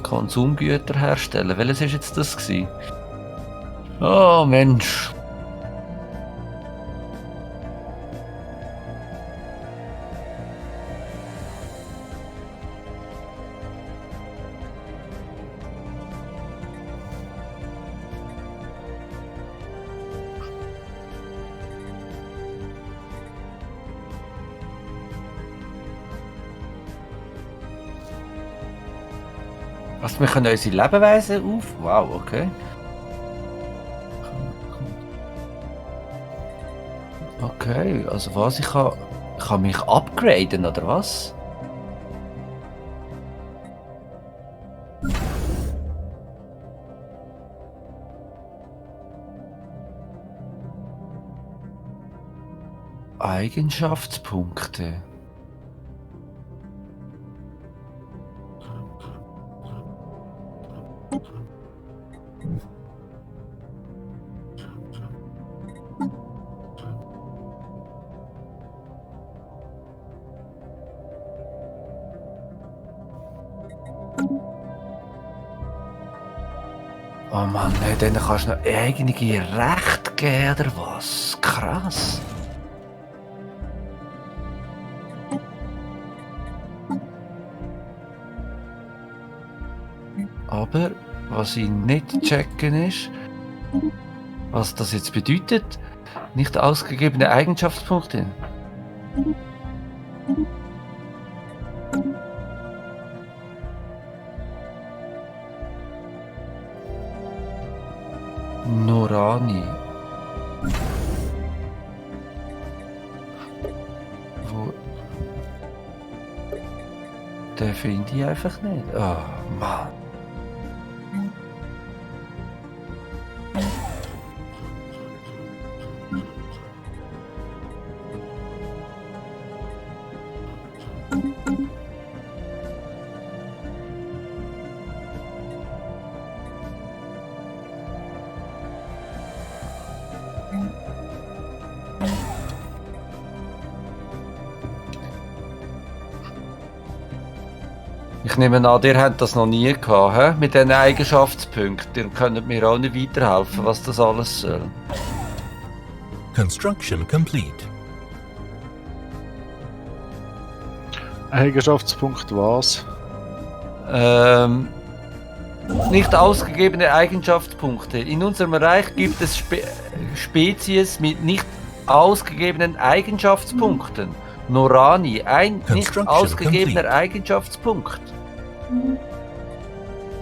Konsumgüter herstellen. Welches ist jetzt das gewesen? Oh Mensch. Also wir können unsere Lebensweise auf... Wow, okay. Okay, also was? Ich kann mich upgraden, oder was? Eigenschaftspunkte. Oh Mann, nee, dann kannst du noch eigene Rechte geben, oder was? Krass. Aber was ich nicht checken ist, was das jetzt bedeutet, nicht ausgegebene Eigenschaftspunkte. Norani. Wo? Den finde ich einfach nicht. Oh Mann. Ich nehme an, ihr habt das noch nie gehabt, he? Mit diesen Eigenschaftspunkten. Ihr könnt mir auch nicht weiterhelfen, was das alles soll. Construction complete. Eigenschaftspunkt was? Nicht ausgegebene Eigenschaftspunkte. In unserem Reich gibt es Spezies mit nicht ausgegebenen Eigenschaftspunkten. Norani, ein nicht ausgegebener Eigenschaftspunkt.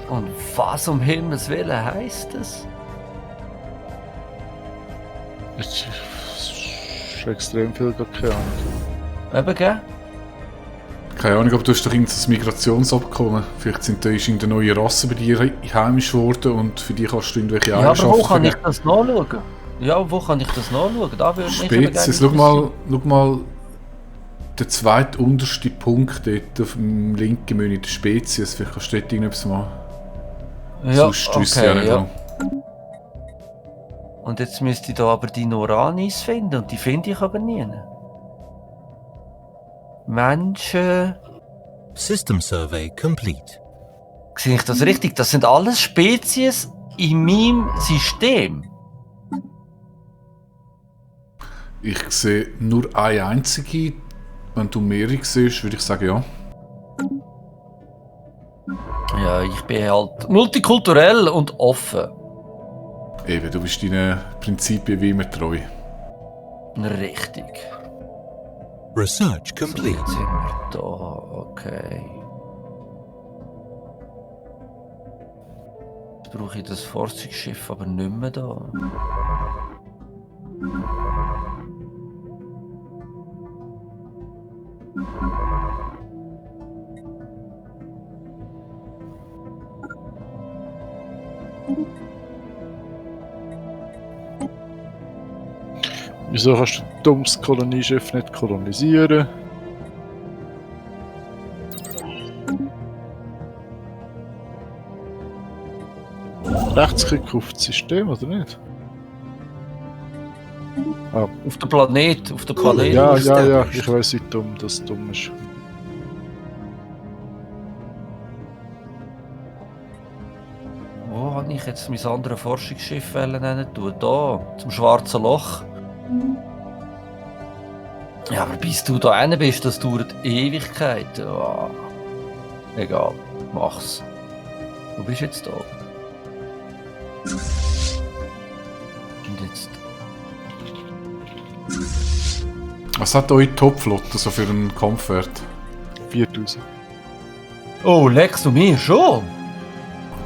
Und was um Himmels Willen heißt das? Das ist extrem viel, gar keine Ahnung. Eben, gell? Keine Ahnung, aber du hast doch irgendein Migrationsabkommen. Vielleicht sind da irgendeine neue Rasse bei dir heimisch geworden und für die kannst du irgendwelche Ja, aber Eigenschaften wo kann ich vergeben. das nachschauen? Ja, wo kann ich das nachschauen? Da würde mich Spezies, schau mal der zweitunterste Punkt dort auf dem linken Menü, der Spezies. Vielleicht kannst du dort irgendetwas machen. Ja, Sonst wüsste ich auch nicht. ja. Und jetzt müsste ich da aber die Noranis finden und die finde ich aber nie. Menschen... System survey complete. Sehe ich das richtig? Das sind alles Spezies in meinem System. Ich sehe nur eine einzige. Wenn du mehrere siehst, würde ich sagen ja. Ja, ich bin halt multikulturell und offen. Eben, du bist deinen Prinzipien wie immer treu. Richtig. Research So, complete. jetzt sind wir da, okay. Jetzt brauche ich das Forschungsschiff aber nicht mehr da. Wieso kannst du ein dummes Kolonieschiff nicht kolonisieren? Rechtsklick auf das System, oder nicht? Ah, Auf der Planet, ja, ist ja, der ja, beste. ich weiß, wie dumm das dumm ist. habe ich jetzt mein anderes Forschungsschiff nennen tun? Da, zum Schwarzen Loch. Ja, aber bis du da hin bist, das dauert Ewigkeit. Oh. Egal, mach's. Wo bist du jetzt da? Und jetzt... Was hat eure Topflotte so für einen Kampfwert? 4000. Oh, leckst du mir schon?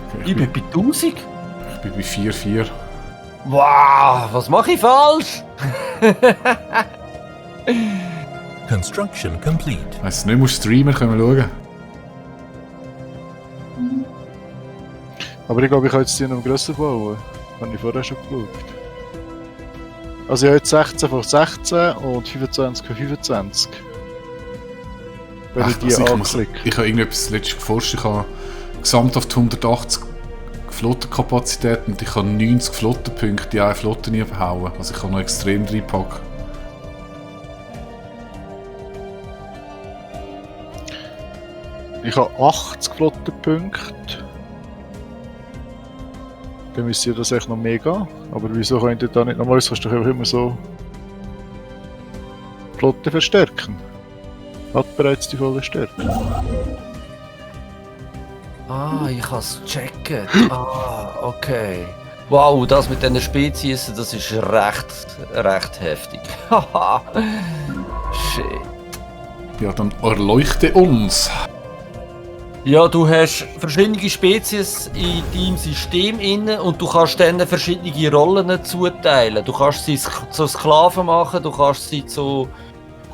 Okay, Ich bin bei 1000. ich bin bei 4,4. Wow, was mache ich falsch? Construction complete. Weiss nicht, musst Streamer können wir schauen. Aber ich glaube, ich kann jetzt die noch grösser bauen. Habe ich vorher schon geschaut. Also ich habe jetzt 16 von 16 und 25 von 25. Wenn ich die anklicke. Ich habe irgendetwas letztes geforscht. Ich habe gesamthaft 180 Flottenkapazität und ich habe 90 Flottenpunkte in eine Flotte nie verhauen. Also ich kann noch extrem reinpacken. Ich habe 80 Flottenpunkte. Dann müsste das echt noch mega. Aber wieso könnt ihr da nicht nochmal? Kannst du doch einfach immer so Flotte verstärken. Hat bereits die volle Stärke. Ah, ich habe es gecheckt. Ah, okay. Wow, das mit diesen Spezies, das ist recht heftig. Haha. Shit. Ja, dann erleuchte uns. Ja, du hast verschiedene Spezies in deinem System inne und du kannst denen verschiedene Rollen zuteilen. Du kannst sie zu Sklaven machen, du kannst sie zu...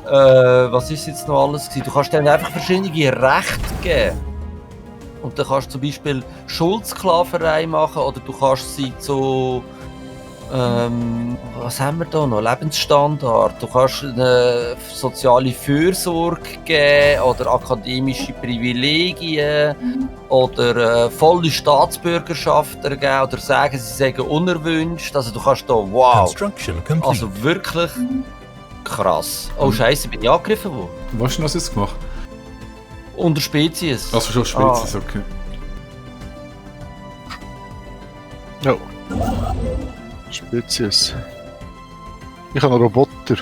was ist jetzt noch alles gewesen? Du kannst denen einfach verschiedene Rechte geben. Und dann kannst du zum Beispiel Schuldsklaverei machen oder du kannst sie zu... was haben wir da noch? Lebensstandard. Du kannst eine soziale Fürsorge geben oder akademische Privilegien oder volle Staatsbürgerschaft geben oder sagen, sie seien unerwünscht. Also du kannst da, wow, Construction complete. also wirklich krass. Oh Scheiße, bin ich angegriffen worden? Was hast du noch jetzt gemacht? Unter Spezies. Also schon Spezies, okay. Ja. Spezies. Ich habe einen Roboter.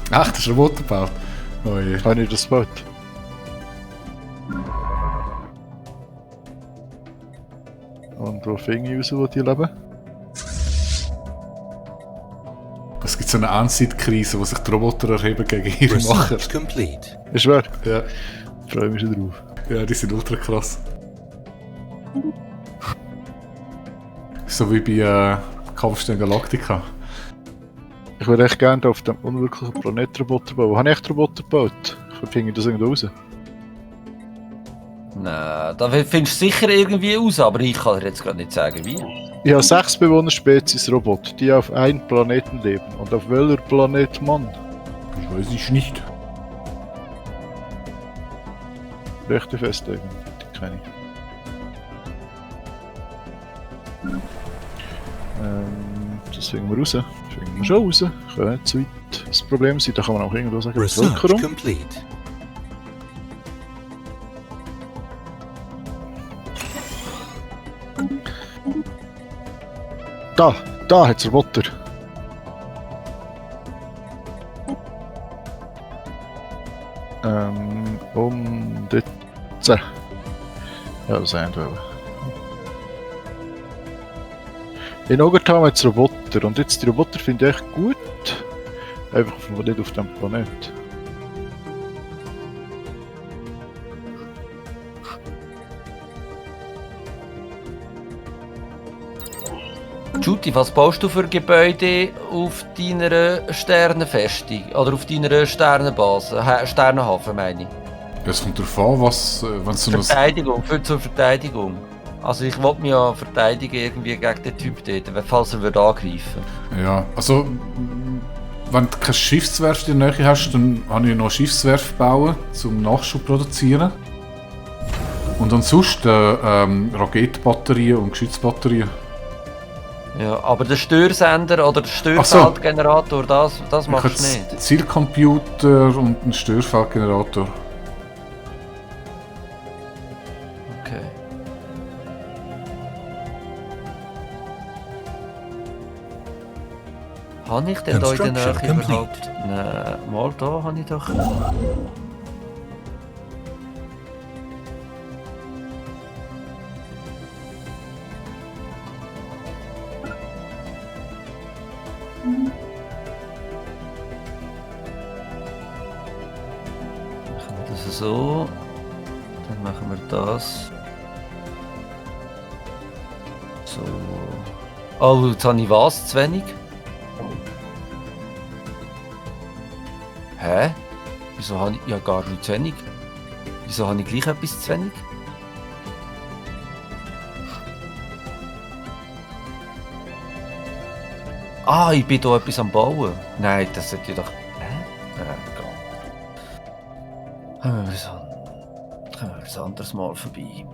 Ach, das ist ein Roboter gebaut. Oh je. Habe ich das gebaut? Und wo finde ich raus, wo die leben? Es gibt so eine Endzeitkrise, wo sich die Roboter erheben gegen ihre Macher. Research complete. Ist wahr? Ja. Ich freue mich schon drauf. Ja, die sind ultra krass. So wie bei Kampfstern Galactica. Ich würde echt gerne auf dem unwirklichen Planeten Roboter bauen. Habe ich echt Roboter gebaut? Ich finde das irgendwo raus. Nein, da findest du sicher irgendwie raus, aber ich kann dir jetzt gerade nicht sagen, wie. Ich habe 6 Bewohnerspezies Roboter, die auf einem Planeten leben. Und auf welcher Planet Mann? Ich weiß ich nicht. Rechte Festlegung, die kenne ich. Das finden wir raus. Finden wir schon raus. Kann nicht zu weit das Problem sein. Da kann man auch irgendwo sagen, Research Bevölkerung. complete. Da hat es Roboter. Dort. Ja, das haben wir. In Ogertal haben wir jetzt Roboter und jetzt die Roboter finde ich echt gut. Einfach nicht auf dem Planet. Juti, was baust du für Gebäude auf deiner Sternenfestung? Oder auf deiner Sternenbase? Sternenhafen meine ich. Es kommt darauf an, was, wenn so ein... Verteidigung, zur Verteidigung. Also ich wollte mich ja verteidigen irgendwie gegen den Typ dort, falls er würde angreifen. Ja, also... Wenn du keine Schiffswerft in der Nähe hast, dann habe ich noch Schiffswerft bauen, zum Nachschub produzieren. Und ansonsten Raketenbatterien und Geschützbatterien. Ja, aber der Störsender oder der Störfeldgenerator, das machst du nicht. Ich habe Zielcomputer und einen Störfeldgenerator. Okay. Habe ich denn da in der Nähe Construction complete. überhaupt? Nein, mal da habe ich doch. Machen wir das so. Dann machen wir das. So. Oh, jetzt habe ich was zu wenig. Hä? Wieso habe ich ja gar nicht zu wenig? Wieso habe ich gleich etwas zu wenig? Ah, ich bin hier etwas am Bauen. Nein, das sollte ich doch. Hä? Egal. Kommen wir ein anderes Mal vorbei.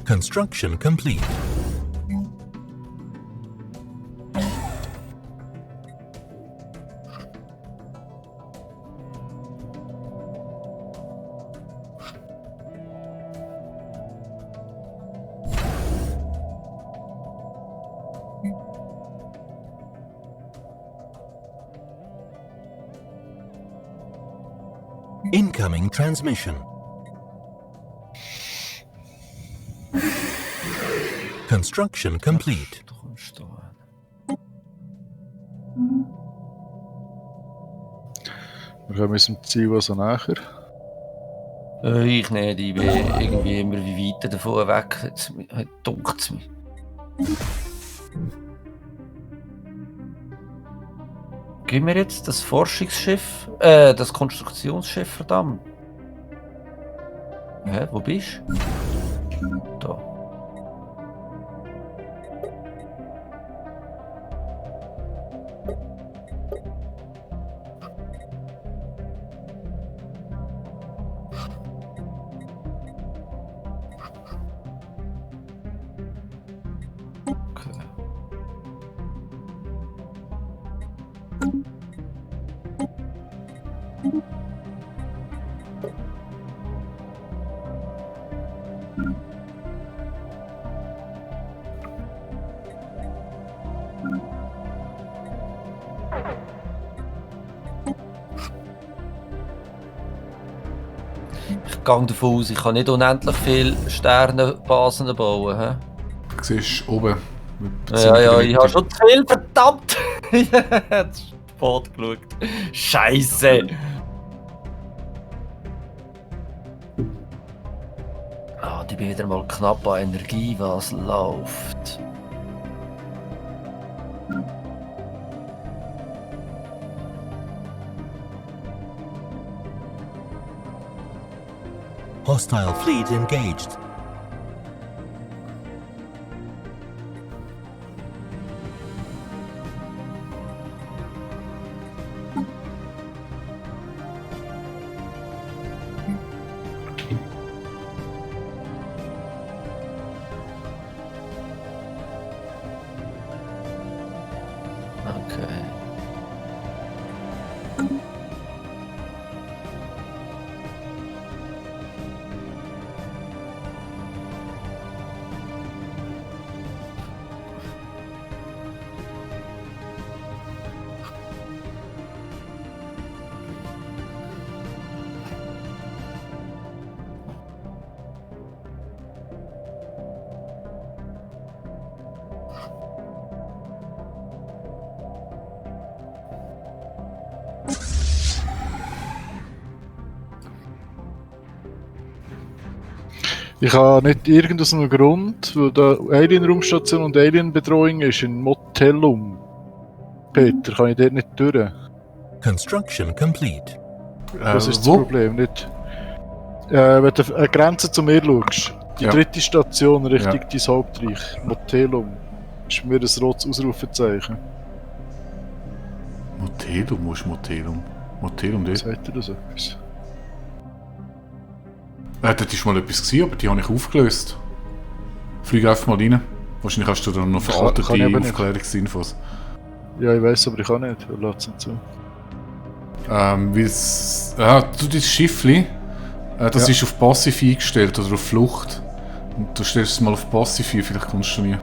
Construction complete. Incoming transmission. Construction complete. Du kommst da hin. Wir kommen unserem Ziel also näher. Ich nicht, ich bin irgendwie immer wie weiter davon weg. Jetzt dunkt es mich. Gib mir jetzt das Forschungsschiff, das Konstruktionsschiff, verdammt. Hä, wo bist du? Da. Okay. Ich gehe davon aus, ich kann nicht unendlich viele Sternenbasen bauen. He? Du siehst oben. Ja, ich habe schon zu viel, verdammt! Jetzt ist spät geschaut. Scheiße! Ah, ich bin wieder mal knapp an Energie, was läuft. Hostile fleet engaged. Okay. Ich habe nicht irgendeinen Grund, weil da Alien-Raumstation und Alien-Bedrohung ist in Motellum. Peter, kann ich dort nicht durch? Construction complete. Das ist das wo? Problem, nicht? Wenn du eine Grenze zu mir schaust, die Ja. dritte Station Richtung Ja. dein Hauptreich, Motellum, ist mir ein rotes Ausrufezeichen. Motelum, wo ist Motelum? Motelum, dort. Sagt ihr das etwas? Dort ist mal etwas gesehen, aber die habe ich aufgelöst. Flieg einfach mal rein. Wahrscheinlich hast du dann noch Kann ich veraltete aber nicht. Aufklärungsinfos. Ja, ich weiß, aber ich kann nicht. Wer lässt es nicht zu? Weil's... Ja, du, dein Schiffli Das Ja. ist auf Passiv eingestellt oder auf Flucht. Und du stellst es mal auf Passiv ein, vielleicht kommst du nie.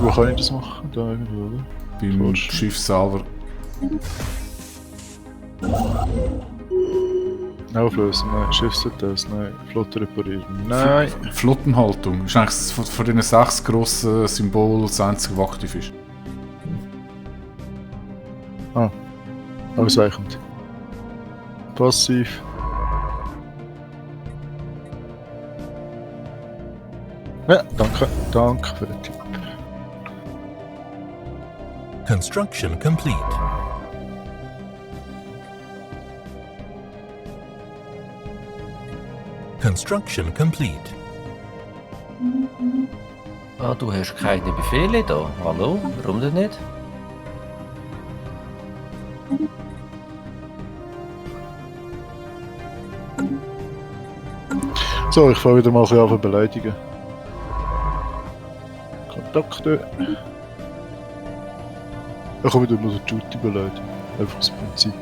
Wo kann ich das machen? Da irgendwo, oder? Beim Forschen. Schiff selber. Auflösen, nein. Schiffsdetails, nein. Flotte reparieren, nein. Flottenhaltung ist eigentlich von diesen 6 grossen Symbolen das einzige, was aktiv ist. Ausreichend. Passiv. Ja, danke. Danke für den Tipp. Construction complete. Construction complete. Ah, du hast keine Befehle da. Hallo? Warum denn nicht? So, ich fange wieder mal ein bisschen an zu beleidigen. Kontakte. Ich komme wieder nur den Duty beleidigen. Einfach das Prinzip.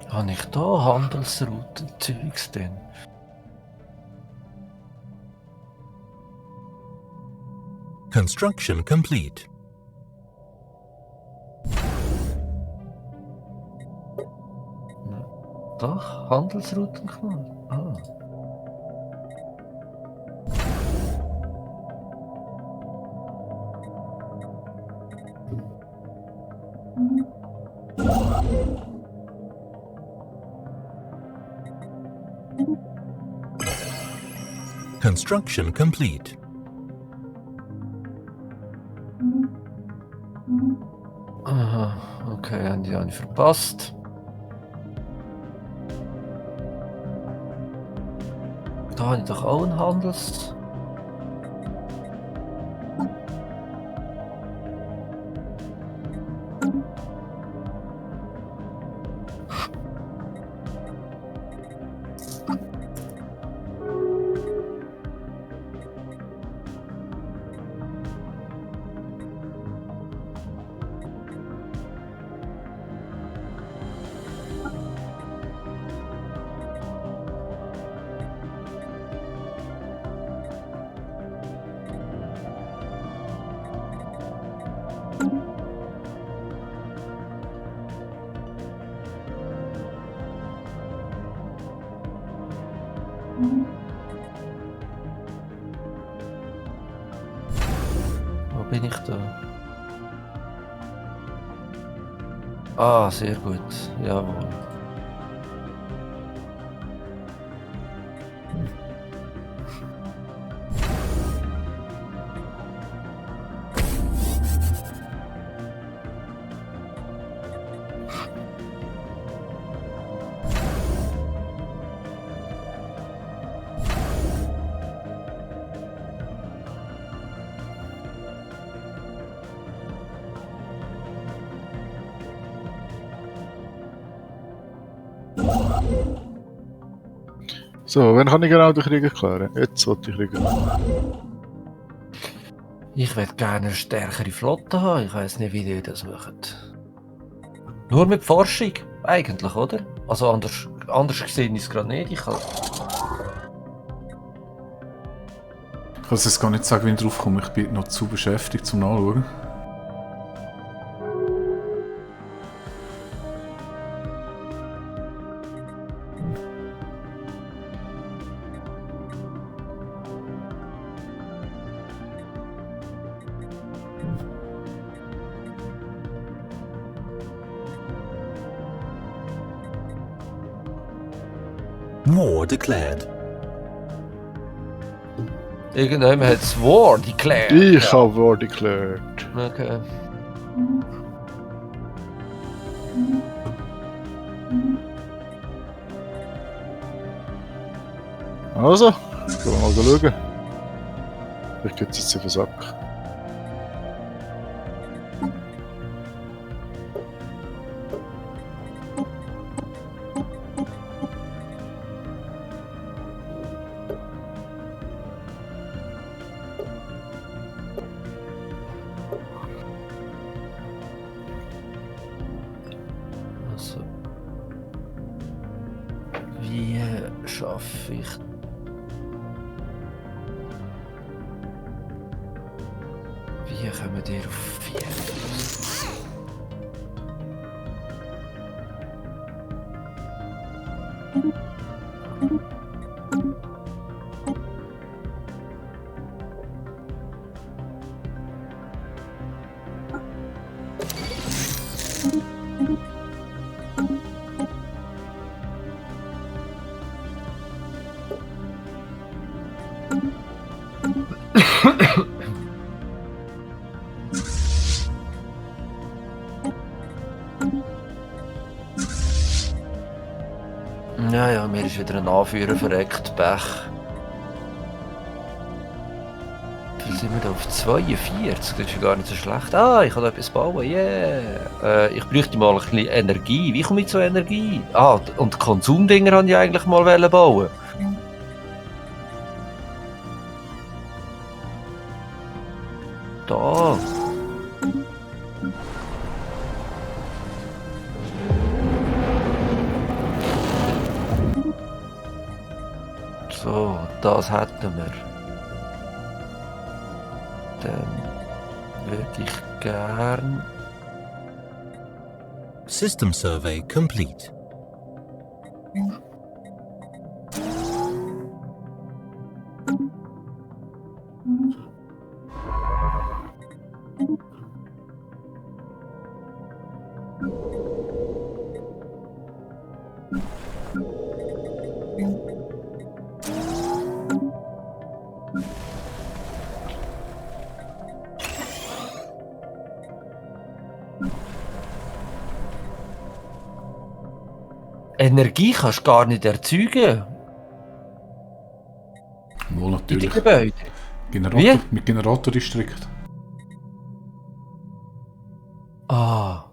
Habe ich da Handelsrouten-Zeugs denn? Construction complete. Doch, Handelsrouten gemacht. Ah. Construction complete. Aha, okay, habe ich verpasst. Da habe ich doch auch einen Handels... Wo bin ich da? Ah, sehr gut. Jawohl. So, wann kann ich genau den Krieg erklären? Jetzt sollte ich Krieg erklären. Ich würde gerne eine stärkere Flotte haben. Ich weiß nicht, wie die das machen. Nur mit Forschung, eigentlich, oder? Also anders gesehen ist es gerade nicht. Ich kann es jetzt gar nicht sagen, wie ich drauf komme. Ich bin noch zu beschäftigt zum Nachschauen. War declared. Irgendjemand hat das War declared. Ich habe War declared. Okay. Also, gehen wir mal schauen. Vielleicht geht es jetzt auf den Sack. Also. Wie schaffe ich. Wie kommen wir auf 4? Ja, mir ist wieder ein Anführer verreckt, Pech. Wie sind wir da auf 42? Das ist ja gar nicht so schlecht. Ah, ich kann da etwas bauen, yeah! Ich bräuchte mal ein bisschen Energie. Wie komme ich zur Energie? Ah, und Konsumdinger wollte ich eigentlich mal bauen. Da. So, das hätten wir. Dann würde ich gern. System survey complete. Energie kannst du gar nicht erzeugen. Wohl In natürlich. den Gebäuden. Generator, Wie? mit Generatordistrikt. Ah,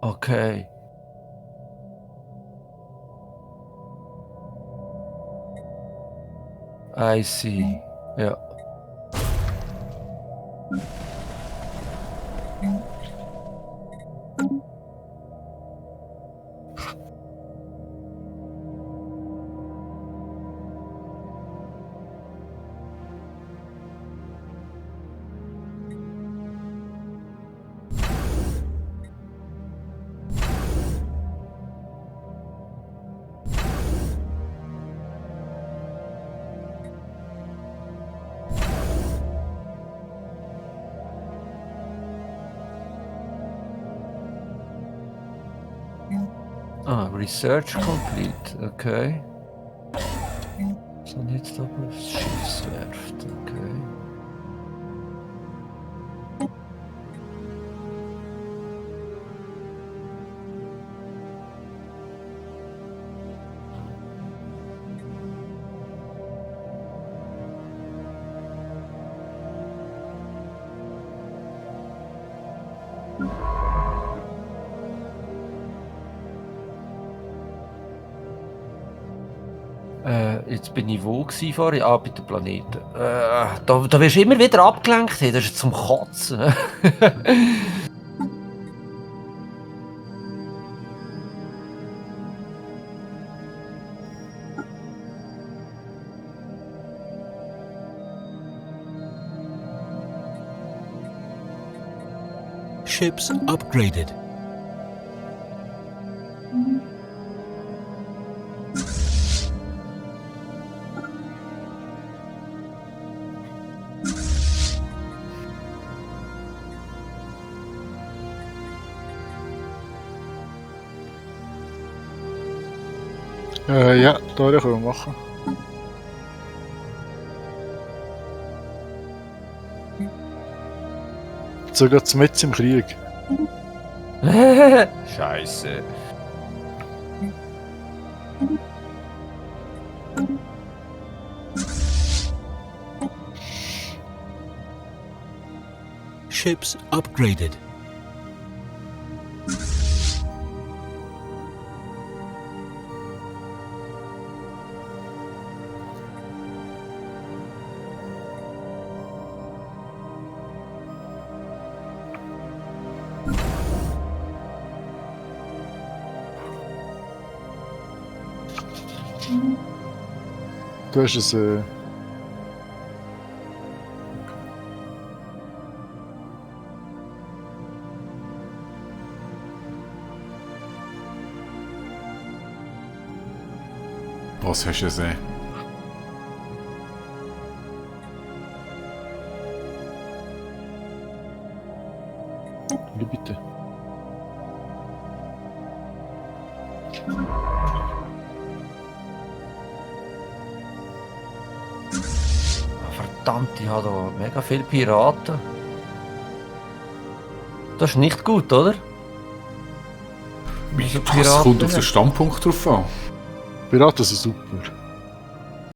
okay. I see. Ja. Ah, Research complete, okay. So, und jetzt aber aufs Schiffswerft, okay. Jetzt bin ich wo gewesen vorhin? Ah, bei den Planeten. Da wirst du immer wieder abgelenkt. Hey, das ist zum Kotzen. Ships upgraded. Ja, da können wir machen. Sogar mit im Krieg. Scheiße. Ships upgraded. Du hast es. Was hast du gesehen? Wie bitte? Verdammt, ich habe da mega viele Piraten. Das ist nicht gut, oder? Also Das kommt auf den Standpunkt drauf an. Piraten sind super.